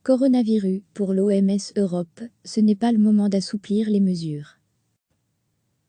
Coronavirus, pour l'OMS Europe, ce n'est pas le moment d'assouplir les mesures.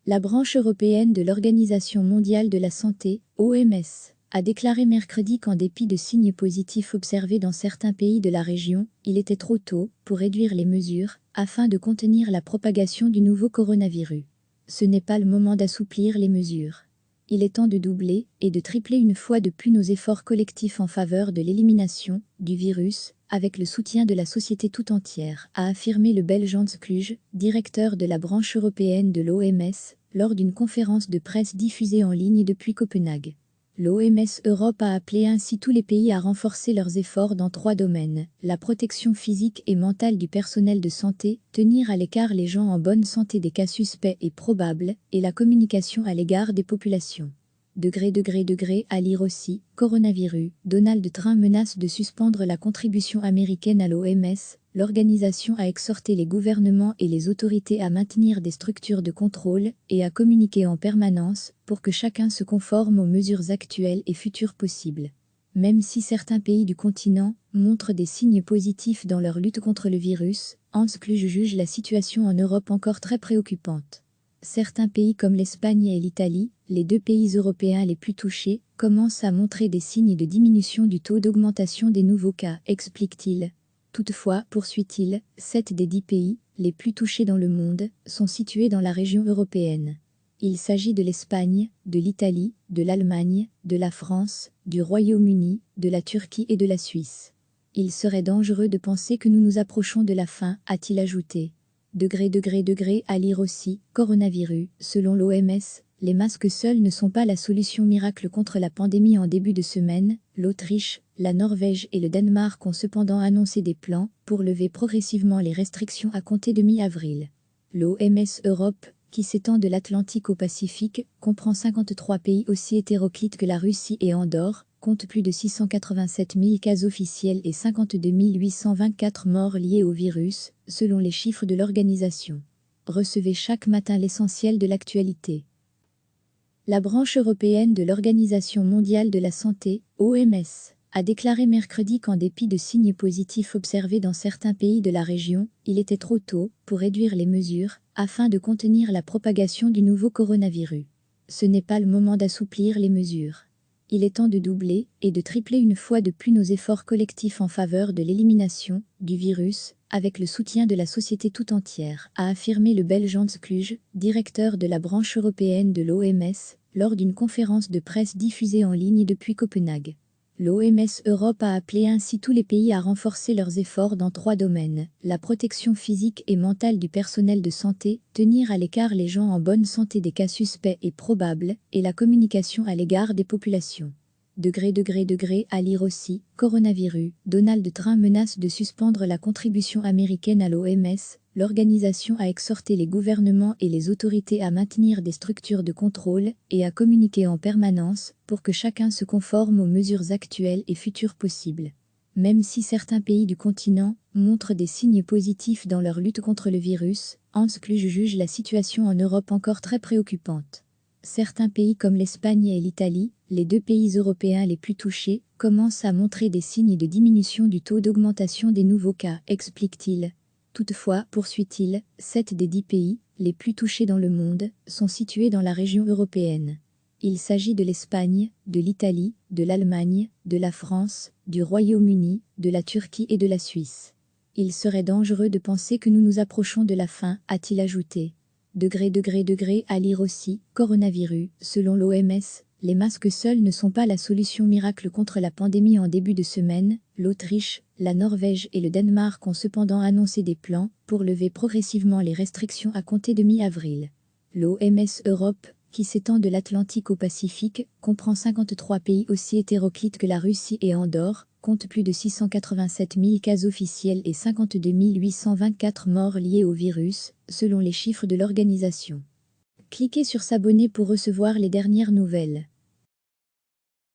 La branche européenne de l'Organisation mondiale de la santé, OMS, a déclaré mercredi qu'en dépit de signes positifs observés dans certains pays de la région, il était trop tôt pour réduire les mesures afin de contenir la propagation du nouveau coronavirus. Ce n'est pas le moment d'assouplir les mesures. Il est temps de doubler et de tripler une fois de plus nos efforts collectifs en faveur de l'élimination du virus, avec le soutien de la société tout entière, a affirmé le Belge Hans Kluge, directeur de la branche européenne de l'OMS, lors d'une conférence de presse diffusée en ligne depuis Copenhague. L'OMS Europe a appelé ainsi tous les pays à renforcer leurs efforts dans 3 domaines: la protection physique et mentale du personnel de santé, tenir à l'écart les gens en bonne santé des cas suspects et probables, et la communication à l'égard des populations. À lire aussi, coronavirus, Donald Trump menace de suspendre la contribution américaine à l'OMS. L'organisation a exhorté les gouvernements et les autorités à maintenir des structures de contrôle et à communiquer en permanence pour que chacun se conforme aux mesures actuelles et futures possibles. Même si certains pays du continent montrent des signes positifs dans leur lutte contre le virus, Hans Kluge juge la situation en Europe encore très préoccupante. Certains pays comme l'Espagne et l'Italie, les 2 pays européens les plus touchés, commencent à montrer des signes de diminution du taux d'augmentation des nouveaux cas, explique-t-il. Toutefois, poursuit-il, 7 des 10 pays les plus touchés dans le monde sont situés dans la région européenne. Il s'agit de l'Espagne, de l'Italie, de l'Allemagne, de la France, du Royaume-Uni, de la Turquie et de la Suisse. Il serait dangereux de penser que nous nous approchons de la fin, a-t-il ajouté. À lire aussi, coronavirus, selon l'OMS, les masques seuls ne sont pas la solution miracle contre la pandémie en début de semaine. L'Autriche, la Norvège et le Danemark ont cependant annoncé des plans pour lever progressivement les restrictions à compter de mi-avril. L'OMS Europe, qui s'étend de l'Atlantique au Pacifique, comprend 53 pays aussi hétéroclites que la Russie et Andorre, compte plus de 687 000 cas officiels et 52 824 morts liés au virus, selon les chiffres de l'organisation. Recevez chaque matin l'essentiel de l'actualité. La branche européenne de l'Organisation mondiale de la santé, OMS, a déclaré mercredi qu'en dépit de signes positifs observés dans certains pays de la région, il était trop tôt pour réduire les mesures afin de contenir la propagation du nouveau coronavirus. Ce n'est pas le moment d'assouplir les mesures. Il est temps de doubler et de tripler une fois de plus nos efforts collectifs en faveur de l'élimination du virus, avec le soutien de la société tout entière, a affirmé le Belge Hans Kluge, directeur de la branche européenne de l'OMS, lors d'une conférence de presse diffusée en ligne depuis Copenhague. L'OMS Europe a appelé ainsi tous les pays à renforcer leurs efforts dans 3 domaines: la protection physique et mentale du personnel de santé, tenir à l'écart les gens en bonne santé des cas suspects et probables, et la communication à l'égard des populations. À lire aussi, coronavirus, Donald Trump menace de suspendre la contribution américaine à l'OMS. L'organisation a exhorté les gouvernements et les autorités à maintenir des structures de contrôle et à communiquer en permanence pour que chacun se conforme aux mesures actuelles et futures possibles. Même si certains pays du continent montrent des signes positifs dans leur lutte contre le virus, Hans Kluge juge la situation en Europe encore très préoccupante. Certains pays comme l'Espagne et l'Italie, les 2 pays européens les plus touchés, commencent à montrer des signes de diminution du taux d'augmentation des nouveaux cas, explique-t-il. Toutefois, poursuit-il, 7 des 10 pays les plus touchés dans le monde sont situés dans la région européenne. Il s'agit de l'Espagne, de l'Italie, de l'Allemagne, de la France, du Royaume-Uni, de la Turquie et de la Suisse. Il serait dangereux de penser que nous nous approchons de la fin, a-t-il ajouté. À lire aussi, coronavirus, selon l'OMS, les masques seuls ne sont pas la solution miracle contre la pandémie en début de semaine. L'Autriche, la Norvège et le Danemark ont cependant annoncé des plans pour lever progressivement les restrictions à compter de mi-avril. L'OMS Europe, qui s'étend de l'Atlantique au Pacifique, comprend 53 pays aussi hétéroclites que la Russie et Andorre, compte plus de 687 000 cas officiels et 52 824 morts liés au virus, selon les chiffres de l'organisation. Cliquez sur s'abonner pour recevoir les dernières nouvelles.